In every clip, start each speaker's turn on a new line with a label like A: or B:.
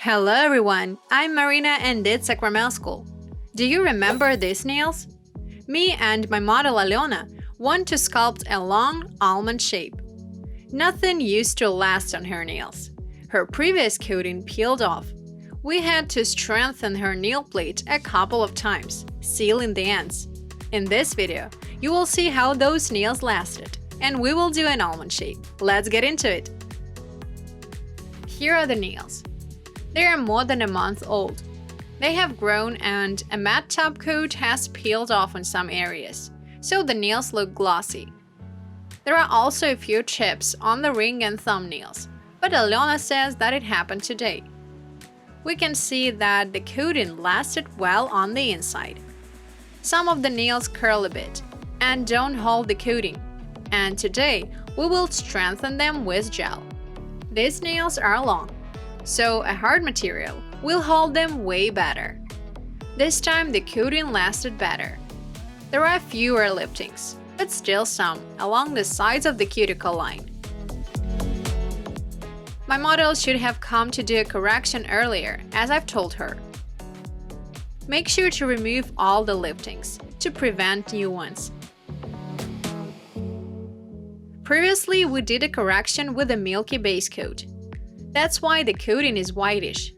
A: Hello everyone, I'm Marina and did Sakramel school. Do you remember these nails? Me and my model Aliona want to sculpt a long almond shape. Nothing used to last on her nails. Her previous coating peeled off. We had to strengthen her nail plate a couple of times, sealing the ends. In this video, you will see how those nails lasted, and we will do an almond shape. Let's get into it! Here are the nails. They are more than a month old. They have grown and a matte top coat has peeled off in some areas, so the nails look glossy. There are also a few chips on the ring and thumbnails, but Aliona says that it happened today. We can see that the coating lasted well on the inside. Some of the nails curl a bit and don't hold the coating, and today we will strengthen them with gel. These nails are long, so a hard material will hold them way better. This time the coating lasted better. There are fewer liftings, but still some along the sides of the cuticle line. My model should have come to do a correction earlier, as I've told her. Make sure to remove all the liftings to prevent new ones. Previously, we did a correction with a milky base coat. That's why the coating is whitish.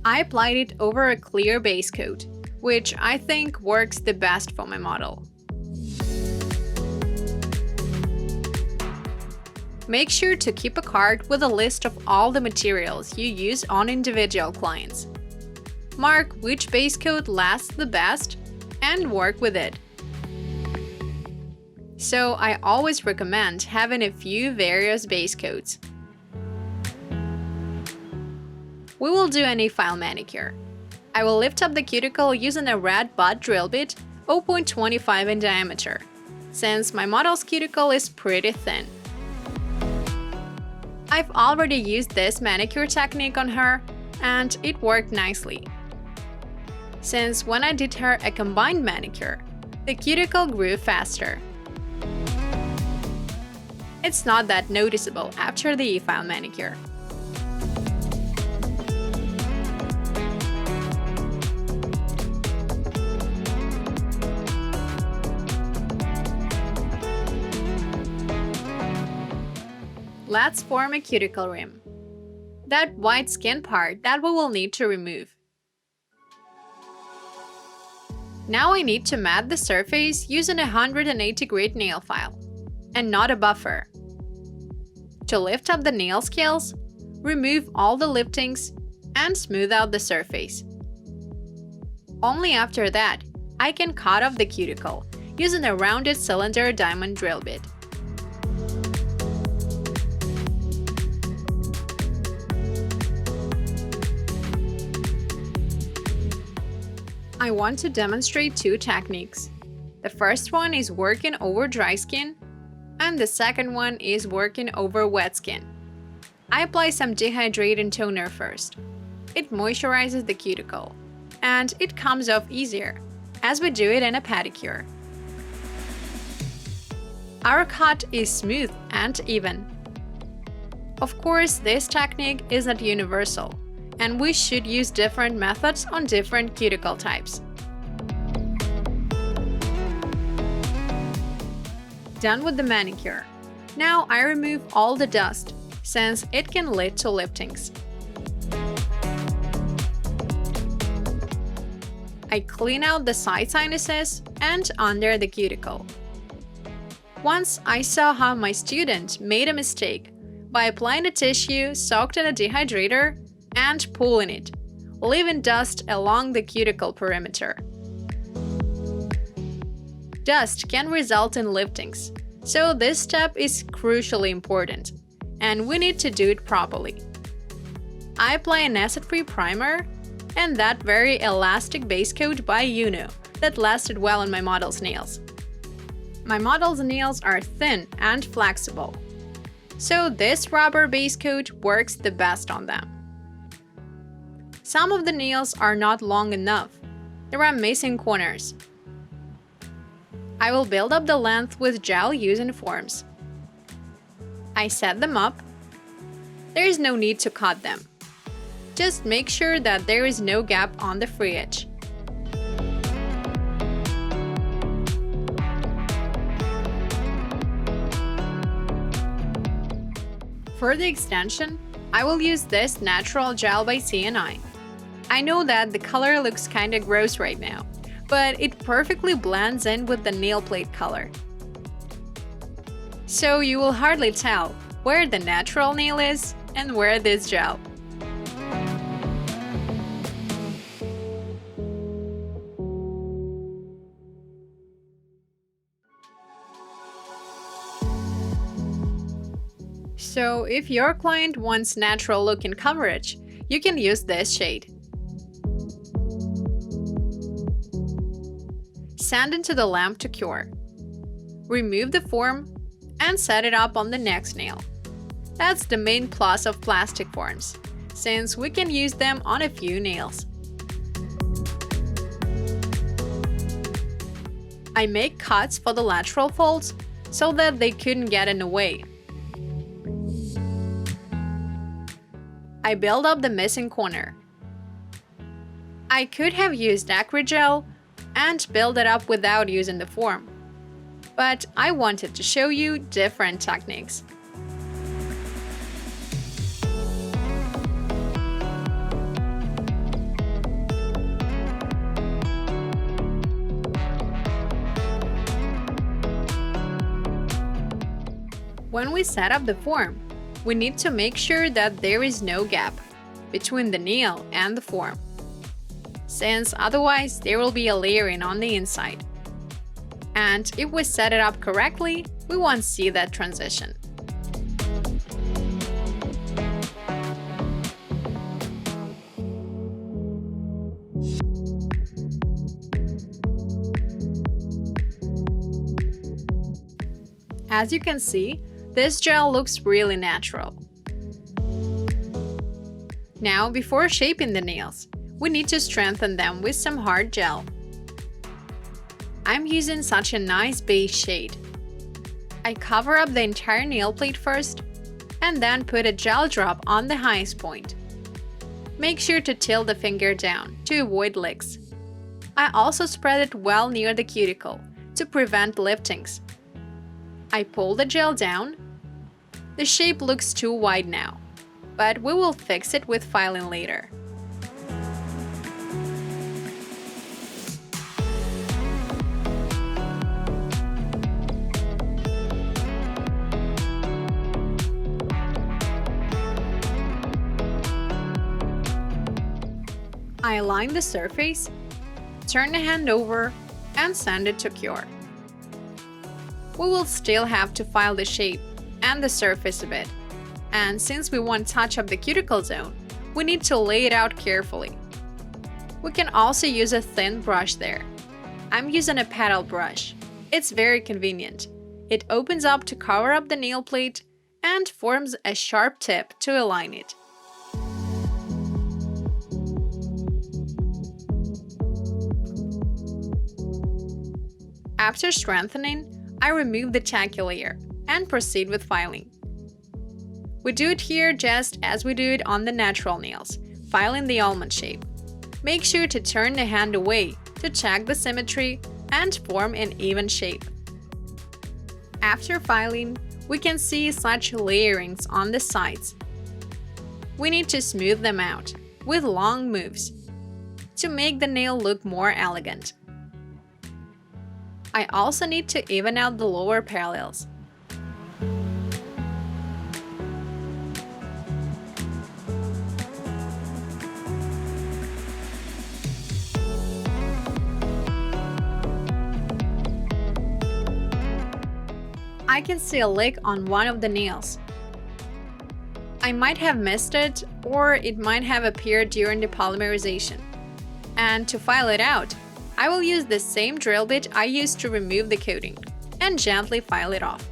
A: I applied it over a clear base coat, which I think works the best for my model. Make sure to keep a card with a list of all the materials you use on individual clients. Mark which base coat lasts the best and work with it. So I always recommend having a few various base coats. We will do an E-file manicure. I will lift up the cuticle using a red butt drill bit 0.25 in diameter, since my model's cuticle is pretty thin. I've already used this manicure technique on her, and it worked nicely. Since when I did her a combined manicure, the cuticle grew faster. It's not that noticeable after the E-file manicure. Let's form a cuticle rim. That white skin part that we will need to remove. Now I need to mat the surface using a 180 grit nail file, and not a buffer. To lift up the nail scales, remove all the liftings and smooth out the surface. Only after that, I can cut off the cuticle using a rounded cylinder diamond drill bit. I want to demonstrate two techniques. The first one is working over dry skin, and the second one is working over wet skin. I apply some dehydrating toner first. It moisturizes the cuticle, and it comes off easier, as we do it in a pedicure. Our cut is smooth and even. Of course, this technique is not universal, and we should use different methods on different cuticle types. Done with the manicure. Now I remove all the dust, since it can lead to liftings. I clean out the side sinuses and under the cuticle. Once I saw how my student made a mistake by applying a tissue soaked in a dehydrator and pulling it, leaving dust along the cuticle perimeter. Dust can result in liftings, so this step is crucially important, and we need to do it properly. I apply an acid-free primer and that very elastic base coat by Uno that lasted well on my model's nails. My model's nails are thin and flexible, so this rubber base coat works the best on them. Some of the nails are not long enough. There are missing corners. I will build up the length with gel using forms. I set them up. there is no need to cut them. Just make sure that there is no gap on the free edge. For the extension, I will use this natural gel by C&I. I know that the color looks kinda gross right now, but it perfectly blends in with the nail plate color. So you will hardly tell where the natural nail is and where this gel. So if your client wants natural look and coverage, you can use this shade. Sand into the lamp to cure. Remove the form and set it up on the next nail. That's the main plus of plastic forms, since we can use them on a few nails. I make cuts for the lateral folds so that they couldn't get in the way. I build up the missing corner. I could have used acrygel and build it up without using the form, but I wanted to show you different techniques. When we set up the form, we need to make sure that there is no gap between the nail and the form, since otherwise there will be a layering on the inside. And if we set it up correctly, we won't see that transition. As you can see, this gel looks really natural. Now, before shaping the nails, we need to strengthen them with some hard gel. I'm using such a nice beige shade. I cover up the entire nail plate first, and then put a gel drop on the highest point. Make sure to tilt the finger down to avoid licks. I also spread it well near the cuticle to prevent liftings. I pull the gel down. The shape looks too wide now, but we will fix it with filing later. I line the surface, turn the hand over, and send it to cure. We will still have to file the shape and the surface a bit, and since we want to touch up the cuticle zone, we need to lay it out carefully. We can also use a thin brush there. I'm using a paddle brush. It's very convenient. It opens up to cover up the nail plate and forms a sharp tip to align it. After strengthening, I remove the tacky layer and proceed with filing. We do it here just as we do it on the natural nails, filing the almond shape. Make sure to turn the hand away to check the symmetry and form an even shape. After filing, we can see such layerings on the sides. We need to smooth them out with long moves to make the nail look more elegant. I also need to even out the lower parallels. I can see a lick on one of the nails. I might have missed it, or it might have appeared during the polymerization. And to file it out, I will use the same drill bit I used to remove the coating and gently file it off.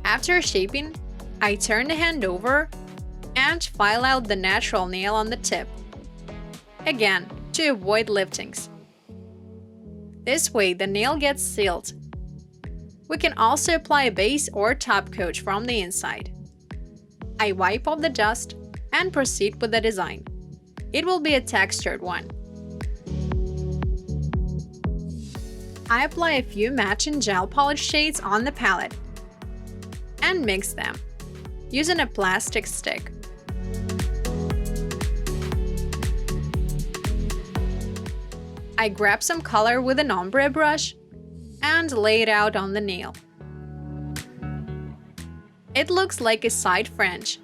A: After shaping, I turn the hand over and file out the natural nail on the tip, again to avoid liftings. This way the nail gets sealed. We can also apply a base or top coat from the inside. I wipe off the dust and proceed with the design. It will be a textured one. I apply a few matching gel polish shades on the palette and mix them using a plastic stick. I grab some color with an ombre brush and lay it out on the nail. It looks like a side French.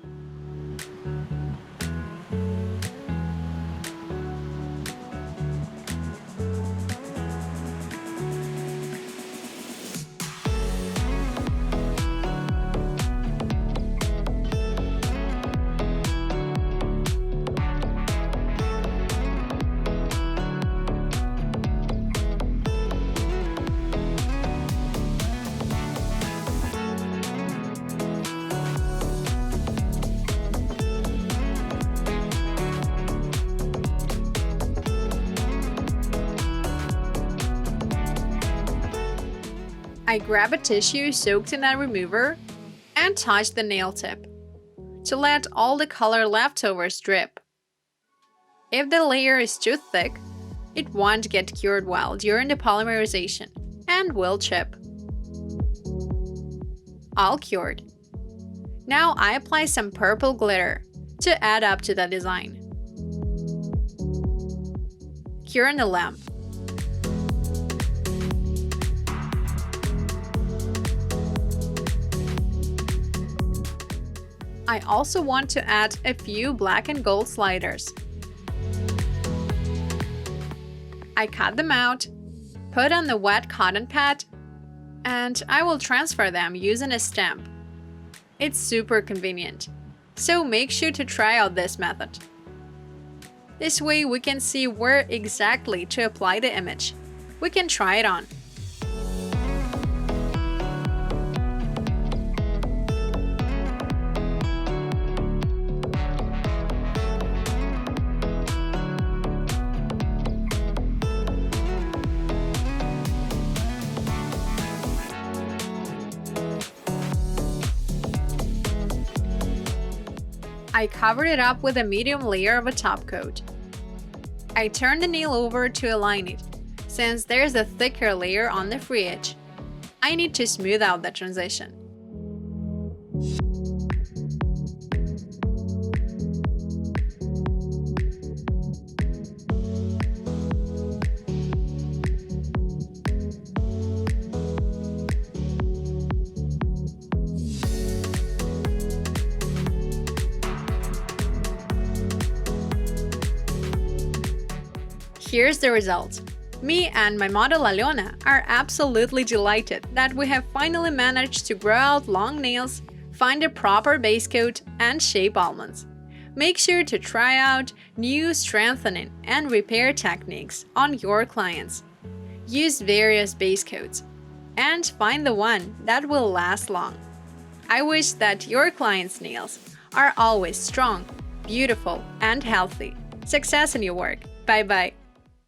A: I grab a tissue soaked in a remover and touch the nail tip to let all the color leftovers drip. If the layer is too thick, it won't get cured well during the polymerization and will chip. All cured. Now I apply some purple glitter to add up to the design. Curing the lamp. I also want to add a few black and gold sliders. I cut them out, put on the wet cotton pad, and I will transfer them using a stamp. It's super convenient, so make sure to try out this method. This way we can see where exactly to apply the image. We can try it on. I covered it up with a medium layer of a top coat. I turn the nail over to align it, since there's a thicker layer on the free edge. I need to smooth out the transition. Here's the result. Me and my model Aliona are absolutely delighted that we have finally managed to grow out long nails, find a proper base coat, and shape almonds. Make sure to try out new strengthening and repair techniques on your clients. Use various base coats and find the one that will last long. I wish that your clients' nails are always strong, beautiful, and healthy. Success in your work. Bye-bye.